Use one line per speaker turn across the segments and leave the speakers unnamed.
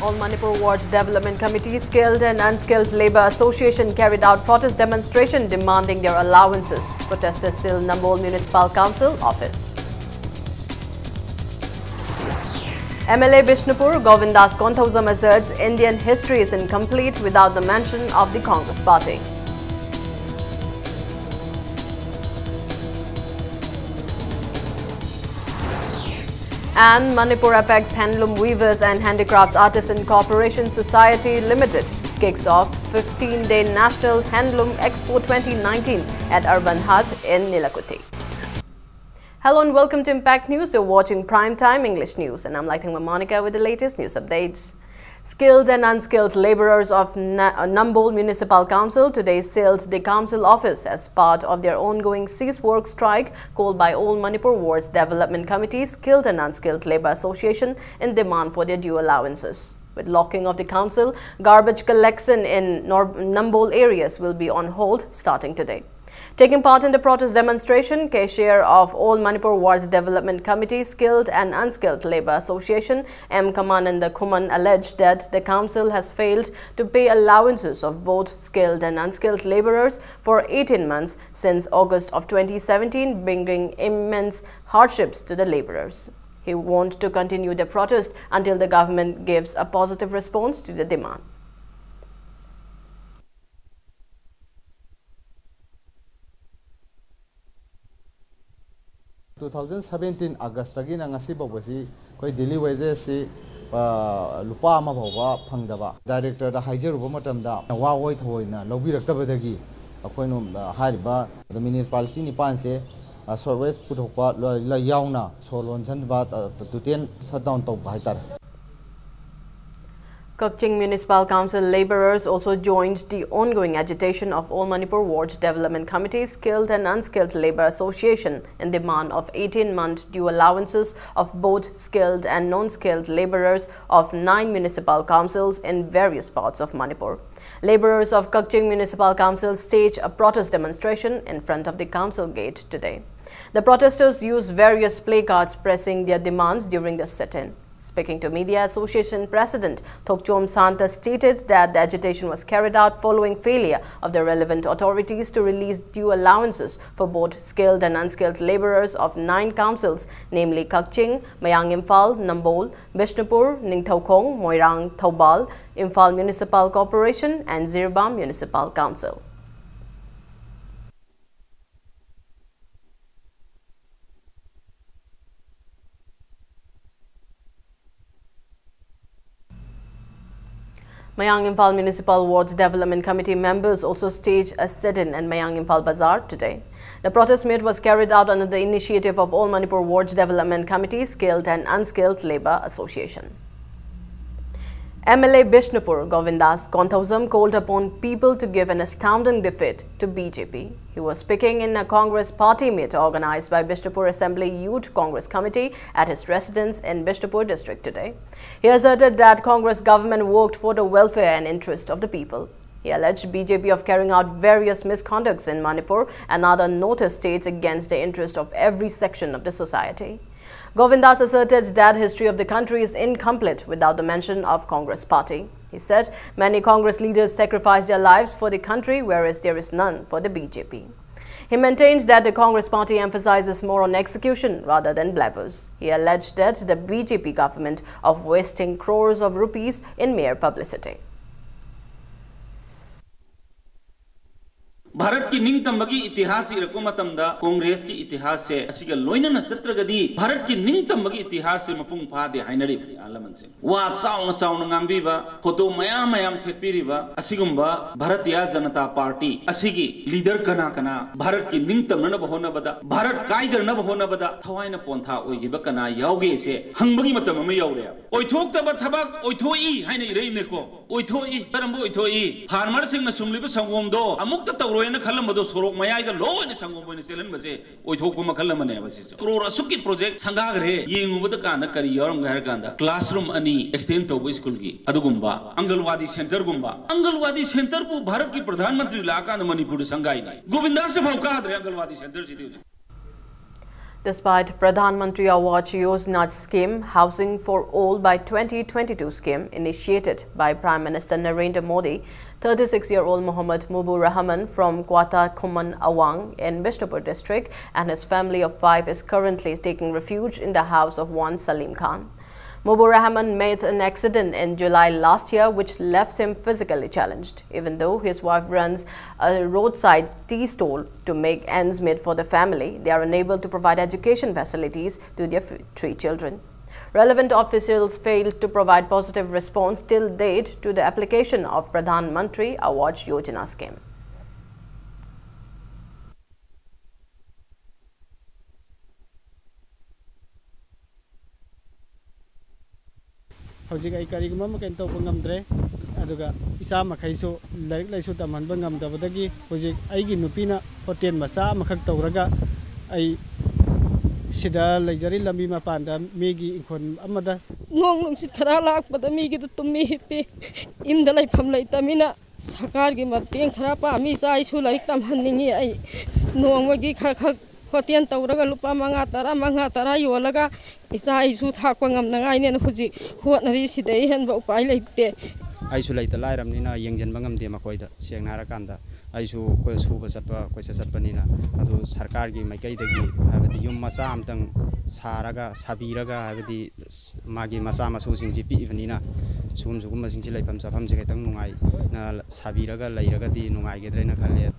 All Manipur Wards Development Committee, Skilled and Unskilled Labour Association carried out protest demonstration demanding their allowances. Protesters seal Nambol Municipal Council office. MLA Bishnupur Govindas Konthausam asserts Indian history is incomplete without the mention of the Congress party. And Manipur Apex Handloom Weavers and Handicrafts Artisan Corporation Society Limited kicks off 15-day National Handloom Expo 2019 at Urban Hut in Nilakuti. Hello and welcome to Impact News. You're watching Primetime English News and I'm Lighting Monica with the latest news updates. Skilled and unskilled laborers of Nambol Municipal Council today sealed the council office as part of their ongoing cease work strike called by All Manipur Wards Development Committee, Skilled and Unskilled Labour Association in demand for their due allowances. With locking of the council, garbage collection in Nambol areas will be on hold starting today. Taking part in the protest demonstration, cashier of All Manipur Wards Development Committee, Skilled and Unskilled Labour Association, M. Kamananda Kuman, alleged that the council has failed to pay allowances of both skilled and unskilled labourers for 18 months since August of 2017, bringing immense hardships to the labourers. He warned to continue the protest until the government gives a positive response to the demand.
2017 August tagi na ngasi bawasi koi daily wages si lupa ama bawba phangdaba director da haijeruba matamda wa oi thoina lobiraktabadagi akoino hariba the municipality ni panse service puthokpa la yauna solon janba tuten shutdown tawba haitar.
Kakching Municipal Council labourers also joined the ongoing agitation of All Manipur Wards Development Committee, Skilled and Unskilled Labour Association in demand of 18-month due allowances of both skilled and non-skilled labourers of 9 municipal councils in various parts of Manipur. Labourers of Kakching Municipal Council staged a protest demonstration in front of the council gate today. The protesters used various placards pressing their demands during the sit-in. Speaking to Media Association President Thokchom Santa stated that the agitation was carried out following failure of the relevant authorities to release due allowances for both skilled and unskilled labourers of 9 councils, namely Kakching, Mayang Imphal, Nambol, Bishnupur, Ningthaukong, Moirang, Thoubal, Imphal Municipal Corporation and Zirbam Municipal Council. Mayang Imphal Municipal Wards Development Committee members also staged a sit-in at Mayang Imphal Bazaar today. The protest meet was carried out under the initiative of All Manipur Wards Development Committee, Skilled and Unskilled Labour Association. MLA Bishnupur Govindas Konthausam called upon people to give an astounding defeat to BJP. He was speaking in a Congress party meet organized by Bishnupur Assembly Youth Congress Committee at his residence in Bishnupur district today. He asserted that Congress government worked for the welfare and interest of the people. He alleged BJP of carrying out various misconducts in Manipur and other noted states against the interest of every section of the society. Govindas asserted that history of the country is incomplete without the mention of Congress party. He said many Congress leaders sacrificed their lives for the country, whereas there is none for the BJP. He maintained that the Congress party emphasizes more on execution rather than blabbers. He alleged that the BJP government of wasting crores of rupees in mere publicity.
Bharat की निंगतंबगी इतिहास इरको मतमदा कांग्रेस की इतिहास से असिगा लोइनना चत्रगदी भारत की निंगतंबगी इतिहास से मपुंग फादे हाइनरी आलमन से वा chown chown ngambiba photo मयाम मयाम थेपिरिबा असिगुंबा Bharatiya Janata party असिगी leader कना कना भारत की निंगतमन बहोना बदा भारत काइदर न बहोना बदा थवाइना पोंथा ओइगिबा कना यावगे से हंगबगी मतम म यावरे ओइथोक्तबा थबक ओइथोई हाइना इरेमनेको ओइथोई करमबो ओइथोई फार्मर सिंग सुमलिबा संगोमदो अमुक्त तवरो खलमदो सोरोक मयाइदा लोइन संगोम चलन बसे ओइथोक मखल मने बसे करोड़ असुकी प्रोजेक्ट संगागरे येंगुबद कान करी यरम गहर कांदा क्लासरूम अनि एक्सटेंड तोबो स्कूल की अदुगुंबा अंगनवाड़ी सेंटर बु भारत की प्रधानमंत्री लाका मणिपुर संगाई गोविंदा से भौका दरे anganwadi centre ji
Despite Pradhan Mantri Awaj Yojana scheme, Housing for All by 2022 scheme initiated by Prime Minister Narendra Modi, 36-year-old Muhammad Mubur Rahman from Kwata Kuman Awang in Bishnupur district and his family of 5 is currently taking refuge in the house of one Salim Khan. Mubur Rahman made an accident in July last year which left him physically challenged. Even though his wife runs a roadside tea stall to make ends meet for the family, they are unable to provide education facilities to their 3 children. Relevant officials failed to provide positive response till date to the application of Pradhan Mantri Awaj Yojana scheme.
Hojik ay karigma makento pangamdre aduga isa makhaisu larik laisu taman bangam dabadagi hojik aigi nupina hotel macha makhak tawraga ai sida laijari lambi mapanda megi inkon amada
ngong sit khara lak pada megi da tummi hipi imda lai pham lai tamina sarkar gi mateng khara pa mi sai su laik tam hanningi ai nongwagi khak hotel tawraga lupa manga tara yolaga isa isu thakwa ngamnangai ne huji hotnari sidai henba upai leite
aisu leita lairamnina yengjenba ngamde makoida sengnara kanda aisu ko suba satpa ko satpanina adu sarkar gi maikaidagi habati yum masa amtang saraga sabiraga habati magi masa masu singji pi ivanina sum sugum masingji laipam safam je ketang nungai na sabiraga lairaga di nungai gedrena khalle.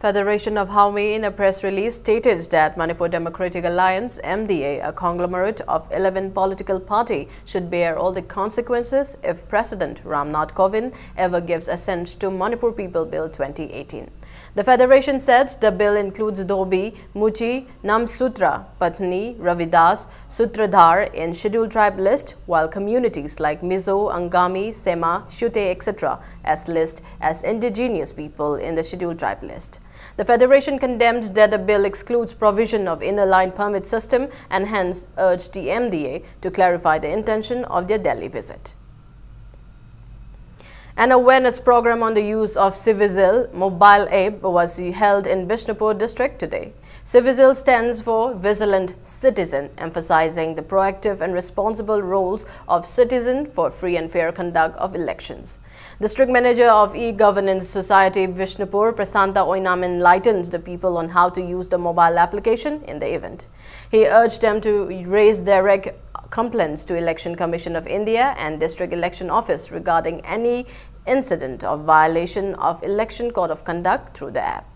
Federation of Haumi in a press release stated that Manipur Democratic Alliance (MDA), a conglomerate of 11 political parties, should bear all the consequences if President Ramnath Kovind ever gives assent to Manipur People Bill 2018. The federation said the bill includes Dhobi, Muchi, Namsutra, Patni, Ravidas, Sutradhar in scheduled tribe list, while communities like Mizo, Angami, Sema, Shute, etc. as list as indigenous people in the scheduled tribe list. The federation condemned that the bill excludes provision of inner line permit system and hence urged the MDA to clarify the intention of their Delhi visit. An awareness program on the use of Civizil mobile app was held in Bishnupur district today. Civizil stands for Vigilant Citizen, emphasizing the proactive and responsible roles of citizen for free and fair conduct of elections. District Manager of E-Governance Society Bishnupur, Prasanta Oinam, enlightened the people on how to use the mobile application in the event. He urged them to raise direct complaints to Election Commission of India and District Election Office regarding any incident of violation of Election Code of Conduct through the app.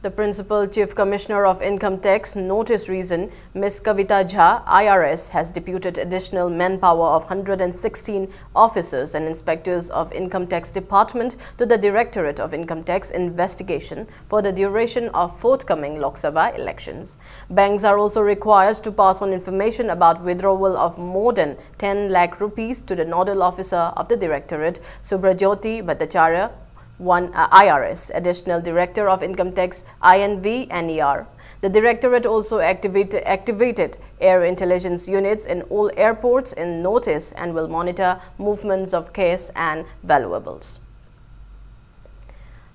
The Principal Chief Commissioner of Income Tax noticed reason Ms. Kavita Jha, IRS, has deputed additional manpower of 116 officers and inspectors of Income Tax Department to the Directorate of Income Tax investigation for the duration of forthcoming Lok Sabha elections. Banks are also required to pass on information about withdrawal of more than 10 lakh rupees to the nodal officer of the Directorate, Subrajyoti Bhattacharya, IRS, Additional Director of Income Tax INV NER. The Directorate also activated air intelligence units in all airports in notice and will monitor movements of cash and valuables.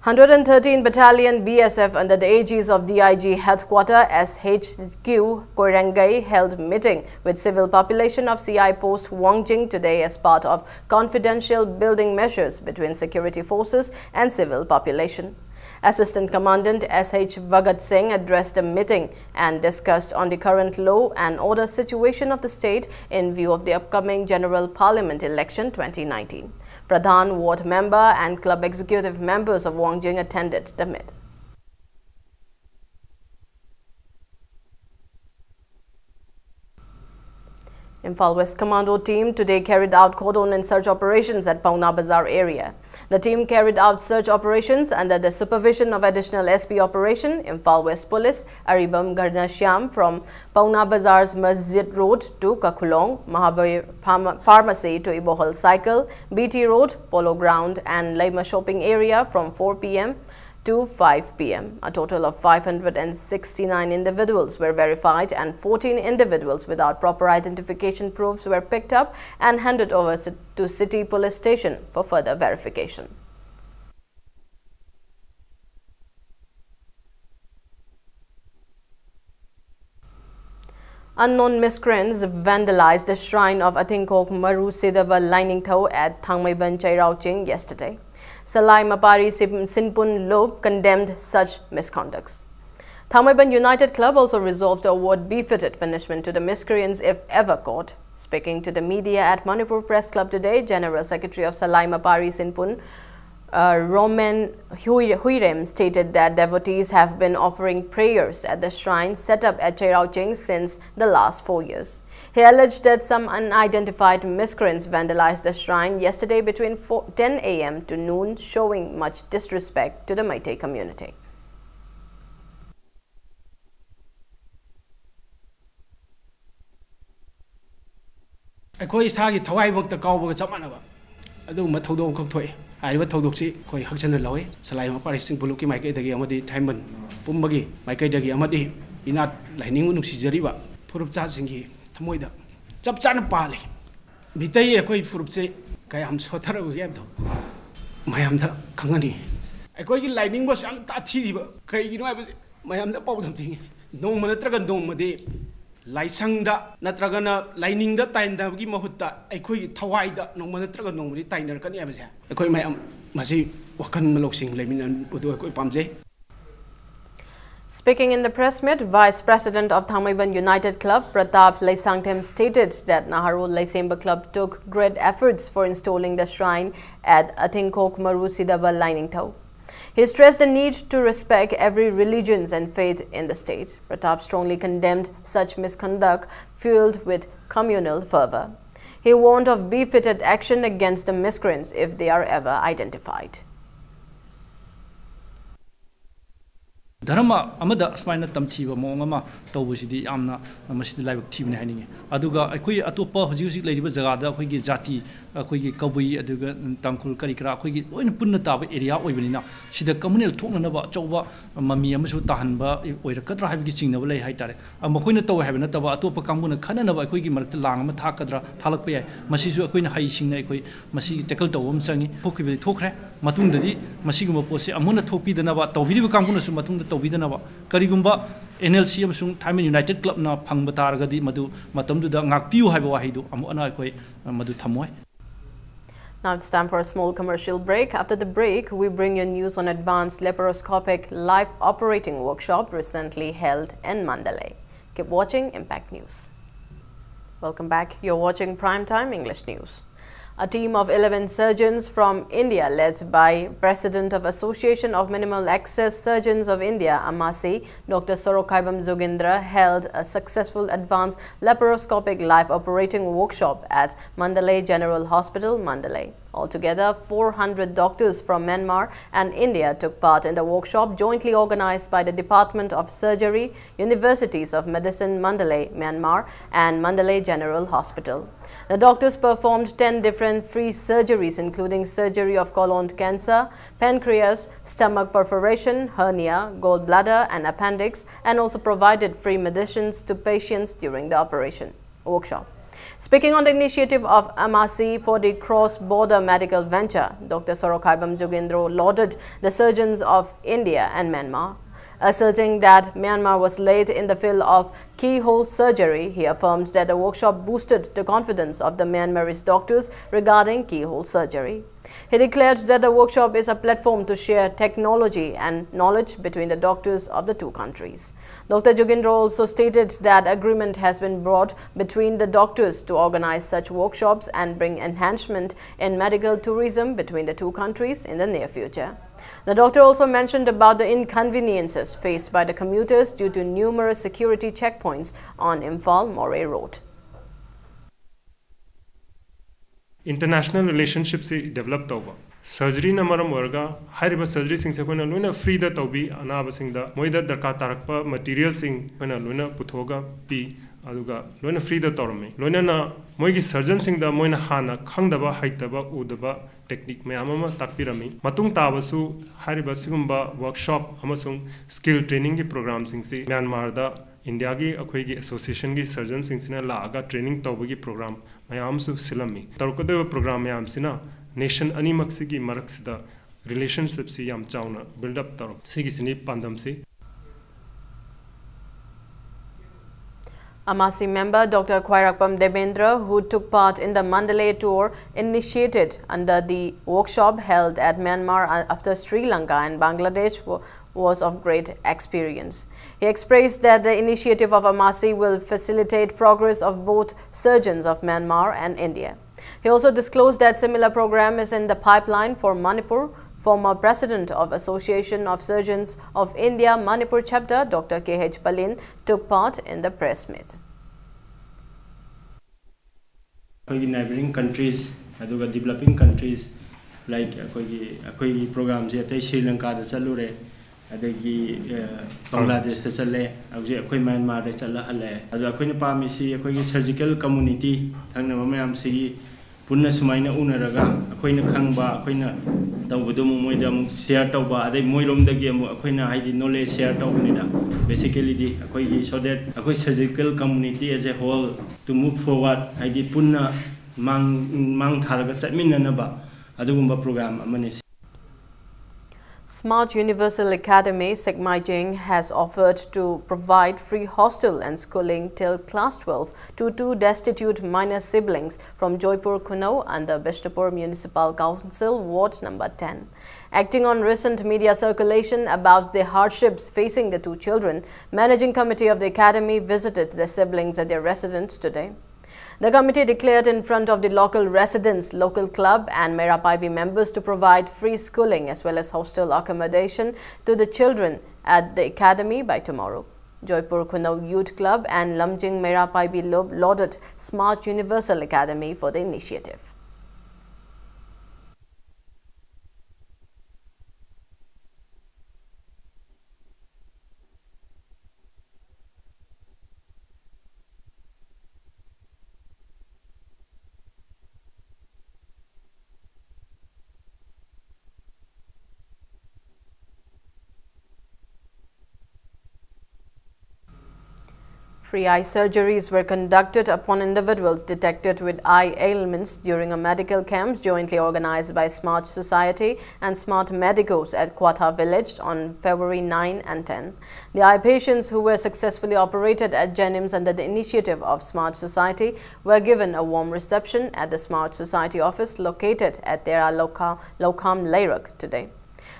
113 Battalion BSF under the aegis of DIG Headquarter SHQ Koirangai held meeting with civil population of CI Post Wangjing today as part of confidential building measures between security forces and civil population. Assistant Commandant SH Vagat Singh addressed the meeting and discussed on the current law and order situation of the state in view of the upcoming General Parliament election 2019. Pradhan, Ward Member and Club Executive members of Wangjing attended the meeting. Imphal West Commando team today carried out cordon and search operations at Pauna Bazar area. The team carried out search operations under the supervision of Additional SP Operation Imphal West Police Aribam Garnashyam from Pauna Bazar's Masjid Road to Kakulong, Mahabir Pharmacy to Ibohal Cycle, BT Road, Polo Ground and Laima Shopping Area from 4 p.m. to 5 p.m. A total of 569 individuals were verified and 14 individuals without proper identification proofs were picked up and handed over to City Police Station for further verification. Unknown miscreants vandalized the shrine of Atingkok Maru Sidaba Liningtho at Thangmaiban Chairauching yesterday. Salai Mapari Sinpun Lob condemned such misconducts. Thangmaiban United Club also resolved to award befitted punishment to the miscreants if ever caught. Speaking to the media at Manipur Press Club today, General Secretary of Salai Mapari Sinpun, Roman Huirem stated that devotees have been offering prayers at the shrine set up at Chairauching since the last 4 years. He alleged that some unidentified miscreants vandalized the shrine yesterday between 10 a.m. to noon, showing much disrespect to the Meitei community.
ꯑꯩꯈꯣꯏ ꯏꯁꯥꯒꯤ ꯊꯋꯥꯏꯃꯛꯇ ꯀꯥꯎꯕꯒ ꯆꯞ ꯃꯥꯟꯅꯕ ꯑꯗꯨꯒꯨꯝꯕ ꯊꯧꯗꯣꯛ ꯑꯃꯈꯛ ꯊꯣꯛꯑꯦ ꯍꯥꯏꯔꯤꯕ ꯊꯧꯗꯣꯛꯁꯤ ꯑꯩꯈꯣꯏ ꯍꯛꯆꯟꯅ ꯂꯧꯏ ꯁꯂꯥꯏ ꯃꯄꯥꯔꯤꯁꯤꯡ ꯄꯨꯂꯨꯞꯀꯤ ꯃꯥꯏꯀꯩꯗꯒꯤ ꯑꯃꯗꯤ ꯊꯥꯏꯃꯟ ꯄꯨꯝꯕꯒꯤ ꯃꯥꯏꯀꯩꯗꯒꯤ ꯑꯃꯗꯤ ꯏꯅꯥꯠ ꯂꯥꯏꯅꯤꯡꯕꯨ ꯅꯨꯡꯁꯤꯖꯔꯤꯕ ꯐꯨꯔꯨꯞꯆꯥꯁꯤꯡꯒꯤ ꯊꯃꯣꯏꯗ ꯆꯞ ꯆꯥꯅ ꯄꯥꯜꯂꯤ ꯃꯤꯇꯩ ꯑꯩꯈꯣꯏ ꯐꯨꯔꯨꯞꯁꯦ ꯀꯌꯥꯝ ꯁꯣꯊꯔꯕꯒꯦ ꯍꯥꯏꯕꯗꯣ ꯃꯌꯥꯝꯗ ꯈꯪꯍꯟꯅꯤ ꯑꯩꯈꯣꯏꯒꯤ ꯂꯥꯏꯅꯤꯡꯕꯁꯨ ꯌꯥꯝ ꯇꯥꯊꯤꯔꯤꯕ ꯀꯩꯒꯤꯅꯣ ꯍꯥꯏꯕꯁꯦ ꯃꯌꯥꯝꯗ ꯄꯥꯎꯗꯝ ꯄꯤꯉꯤ ꯅꯣꯡꯃ ꯅꯠꯇ꯭ꯔꯒ ꯅꯣꯡꯃꯗꯤ ꯂꯥꯏꯁꯪꯗ ꯅꯠꯇ꯭ꯔꯒꯅ ꯂꯥꯏꯅꯤꯡꯗ ꯇꯥꯏꯅꯕꯒꯤ ꯃꯍꯨꯠꯇ ꯑꯩꯈꯣꯏꯒꯤ ꯊꯋꯥꯏꯗ ꯅꯣꯡꯃ ꯅꯠꯇ꯭ꯔꯒ ꯅꯣꯡꯃꯗꯤ ꯇꯥꯏꯅꯔꯛꯀꯅꯤ ꯍꯥꯏꯕꯁꯦ ꯑꯩꯈꯣꯏ ꯃꯌꯥꯝ ꯃꯁꯤ ꯋꯥꯈꯜ ꯂꯧꯁꯤꯡ ꯂꯩꯃꯤꯟꯅꯕꯗꯨ ꯑꯩꯈꯣꯏ ꯄꯥꯝꯖꯩ.
Speaking in the press meet, Vice President of Thangmaiban United Club, Pratap Laisangthem, stated that Naharul Laisemba Club took great efforts for installing the shrine at Atingkok Maru Sidaba Liningtho. He stressed the need to respect every religion and faith in the state. Pratap strongly condemned such misconduct fueled with communal fervor. He warned of befitted action against the miscreants if they are ever identified.
Dharma amada asmaina tamthiba mongama tawbusidi amna masidi laibak thibne haningi aduga akoi atopa hoji hoji leiba jaga da akoi gi jati akoi gi kabui aduga tangkhul kari kra akoi gi loina punna taba area oibanina sida communal thokna ba chawba mami amasu tahanba oirakadra habi chingnaba lei haitare amakoina taw habina taba atopa kanguna khanana ba akoi gi marakta lang ama thakadra thalakpa yai masisu akoina hai singna akoi masi tackle tawum sangi thokibedi thokre matungdadi masiguma pose amuna thokpidana ba tawbiriba kanguna su matungda tawbidanaba karigumba NLC amsung Thaiman United Club na phangba taragadi madu matamduda ngakpiu haiba wahidu amu ana akoi madu thamoi.
Now it's time for a small commercial break. After the break, we bring you news on advanced laparoscopic live operating workshop recently held in Mandalay. Keep watching Impact News. Welcome back. You're watching Primetime English News. A team of 11 surgeons from India, led by President of Association of Minimal Access Surgeons of India, AMASI, Dr. Sorokaibam Jogindra, held a successful advanced laparoscopic live operating workshop at Mandalay General Hospital, Mandalay. Altogether, 400 doctors from Myanmar and India took part in the workshop jointly organized by the Department of Surgery, Universities of Medicine, Mandalay, Myanmar, and Mandalay General Hospital. The doctors performed 10 different free surgeries, including surgery of colon cancer, pancreas, stomach perforation, hernia, gallbladder, and appendix, and also provided free medicines to patients during the workshop. Speaking on the initiative of AMASI for the cross-border medical venture, Dr. Sorokaibam Jogindra lauded the surgeons of India and Myanmar. Asserting that Myanmar was late in the field of keyhole surgery, he affirmed that the workshop boosted the confidence of the Myanmarese doctors regarding keyhole surgery. He declared that the workshop is a platform to share technology and knowledge between the doctors of the two countries. Dr. Jogindra also stated that agreement has been brought between the doctors to organize such workshops and bring enhancement in medical tourism between the two countries in the near future. The doctor also mentioned about the inconveniences faced by the commuters due to numerous security checkpoints on Imphal-Moray Road.
International relationships developed over. Surgery na maram warga, hariba surgery sing se kona luna free da taubi anaba sing da moida darka tarakpa material sing kona luna puthoga pi aduga luna free da torme luna na moigi surgeon sing da moina hana khangdaba haitaba udaba technique me amama takpirami matung tabasu hariba sigumba workshop amasung skill training ki program sing si Myanmar da India ki akhoi ki association ki surgeon sing sina la aga training tawbagi program mayam su silami tarukade program mayam sina nation animak si ki marak sida relationship si yam chauna build up tar si ki sini pandam si.
Amasi member Dr. Khairakpam Devendra, who took part in the Mandalay tour, initiated under the workshop held at Myanmar after Sri Lanka and Bangladesh was of great experience. He expressed that the initiative of Amasi will facilitate progress of both surgeons of Myanmar and India. He also disclosed that similar program is in the pipeline for Manipur. Former President of Association of Surgeons of India Manipur chapter, Dr. K.H. Palin, took part in the press meet.
Neighboring countries, developing countries like programs at Sri Lanka, Bangladesh, Myanmar, surgical community, Punna Sumaina Unaraga, Aquina Kangba, Aquina Tawudumu, share Tauba, they Moirum the game, Aquina, I did knowledge share Tawunida. Basically, so that a surgical community as a whole to move forward, I did Punna Mang Targa Minanaba, Adumba program, Amanis.
Smart Universal Academy, Sekmaijing, has offered to provide free hostel and schooling till class 12 to 2 destitute minor siblings from Joypur Kuno under Bishnupur Municipal Council, Ward number 10. Acting on recent media circulation about the hardships facing the 2 children, Managing Committee of the Academy visited the siblings at their residence today. The committee declared in front of the local residents, local club and Mera Paibi members to provide free schooling as well as hostel accommodation to the children at the academy by tomorrow. Joypur Kuno Youth Club and Lamjing Mera Paibi lauded Smart Universal Academy for the initiative. Free eye surgeries were conducted upon individuals detected with eye ailments during a medical camp jointly organized by Smart Society and Smart Medicos at Kwatha village on February 9 and 10. The eye patients who were successfully operated at Jenims under the initiative of Smart Society were given a warm reception at the Smart Society office located at Tera Lokam Lairak today.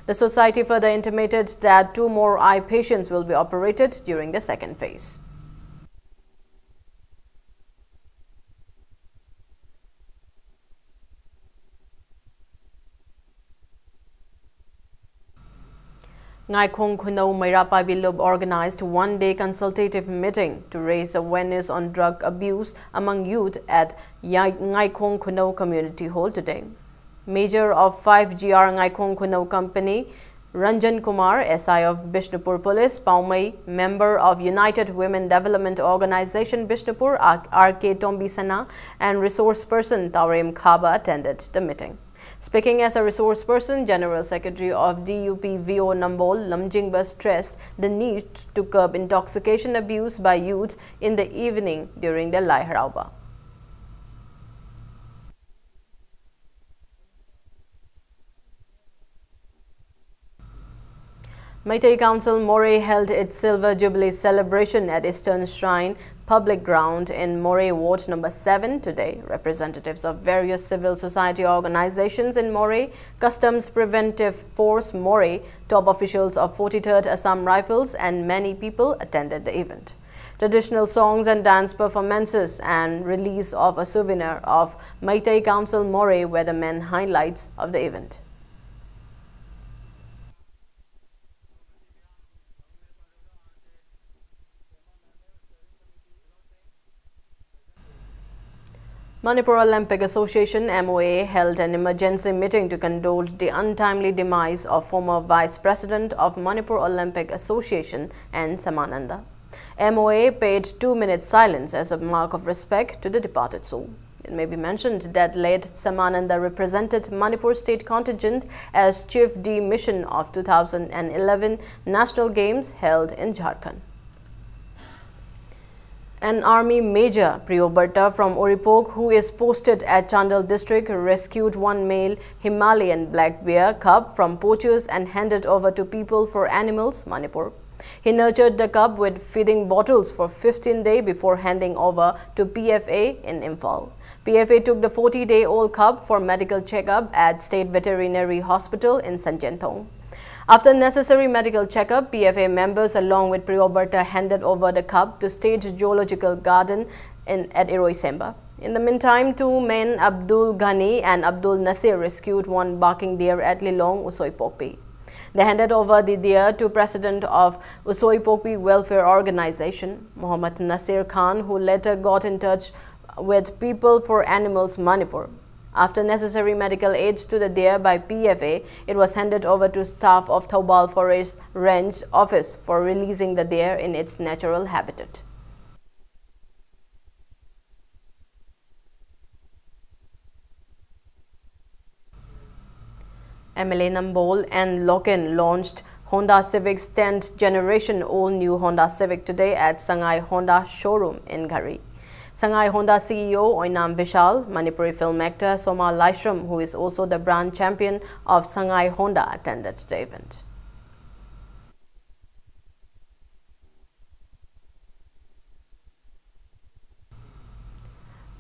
The society further intimated that 2 more eye patients will be operated during the second phase. Ngaikong Kuno Mera Paibi Lub organized a 1-day consultative meeting to raise awareness on drug abuse among youth at Ngaikong Kuno Community Hall today. Major of 5GR Ngaikong Kuno Company, Ranjan Kumar, SI of Bishnupur Police, Paumai, member of United Women Development Organization Bishnupur, RK Tombisana, and resource person Taurim Khaba attended the meeting. Speaking as a resource person, General Secretary of DUP VO Nambol Lamjingba stressed the need to curb intoxication abuse by youth in the evening during the Lai Harauba. Meitei Council Moray held its Silver Jubilee celebration at Eastern Shrine Public Ground in Moray Ward number 7 today. Representatives of various civil society organizations in Moray, Customs Preventive Force Moray, top officials of 43rd Assam Rifles and many people attended the event. Traditional songs and dance performances and release of a souvenir of Meitei Council Moray were the main highlights of the event. Manipur Olympic Association MOA held an emergency meeting to condole the untimely demise of former Vice President of Manipur Olympic Association N. Samananda. MOA paid 2 minutes silence as a mark of respect to the departed soul. It may be mentioned that late Samananda represented Manipur state contingent as Chief D Mission of 2011 National Games held in Jharkhand. An army major, Priyoberta from Oripok, who is posted at Chandal district, rescued 1 male Himalayan black bear cub from poachers and handed over to People for Animals, Manipur. He nurtured the cub with feeding bottles for 15 days before handing over to PFA in Imphal. PFA took the 40-day-old cub for medical checkup at State Veterinary Hospital in Sanjentong. After necessary medical checkup, PFA members along with Priyoberta handed over the cub to State Zoological Garden at Iroisemba. In the meantime, two men, Abdul Ghani and Abdul Nasir, rescued one barking deer at Lilong, Usoipokpi. They handed over the deer to President of Usoipokpi Welfare Organization, Muhammad Nasir Khan, who later got in touch with People for Animals Manipur. After necessary medical aid to the deer by PFA, it was handed over to staff of Taubal Forest Range Office for releasing the deer in its natural habitat. MLA Nambol and Loken launched Honda Civic's 10th generation all-new Honda Civic today at Shanghai Honda showroom in Ghari. Shanghai Honda CEO Oinam Vishal, Manipuri film actor Soma Laishram, who is also the brand champion of Shanghai Honda, attended the event.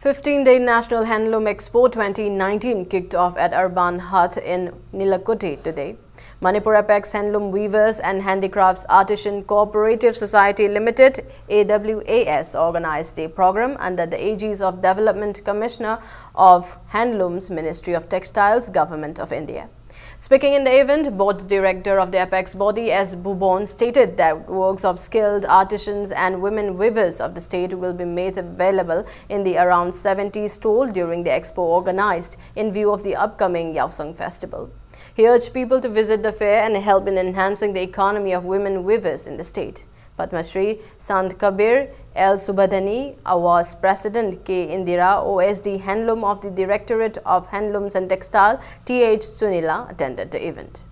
The 15-day National Handloom Expo 2019 kicked off at Urban Hut in Nilakuti today. Manipur Apex Handloom Weavers and Handicrafts Artisan Cooperative Society Limited (AWAS) organized the program under the aegis of Development Commissioner of Handlooms, Ministry of Textiles, Government of India. Speaking in the event, Board Director of the Apex body, S. Bhubon, stated that works of skilled artisans and women weavers of the state will be made available in the around 70 stalls during the expo organized in view of the upcoming Yaosang festival. He urged people to visit the fair and help in enhancing the economy of women weavers in the state. Padma Shri Sant Kabir L. Subhadani, Awas President K. Indira, OSD Handloom of the Directorate of Handlooms and Textile, T.H. Sunila, attended the event.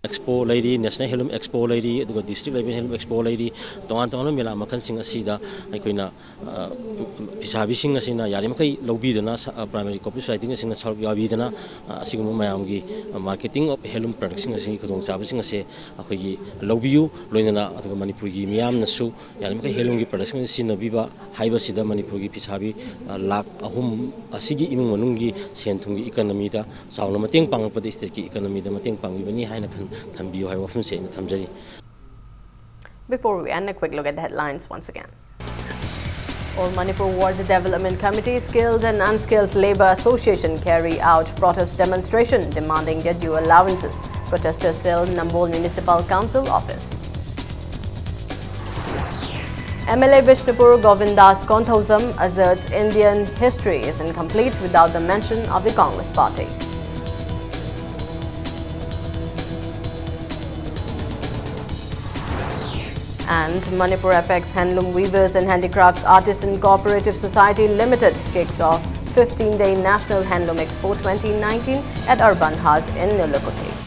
Expo lady, National Handloom Expo lady, the District Handloom Expo lady, Tongan Mila Makan Sing Asida, Ikoina Pisabi Sing Asina, Yarimaki, Lobidana, primary copywriting is in a Salvadana, Sigmumayamgi, marketing of handloom products in a single servicing a say, Akogi, Lobiu, Loina, the Manipuri, Miam Nasu, Yarimaki Handloom production is in a Viva, Hibasida, Manipuri, Pisabi, Lak, Ahum, Asigi, Imungi, Sentungi economy, Salamating Pang, but the state economy, the Mating Pang, even Hinakan.
Before we end, a quick look at the headlines once again. All Manipur Wards Development Committee, Skilled and Unskilled Labour Association carry out protest demonstration demanding their due allowances. Protesters sell Nambol Municipal Council office. MLA Vishnupur Govindas Konthausam asserts Indian history is incomplete without the mention of the Congress Party. And Manipur Apex Handloom Weavers and Handicrafts Artisan Cooperative Society Limited kicks off 15-day National Handloom Expo 2019 at Urban Hut in Nilakuti.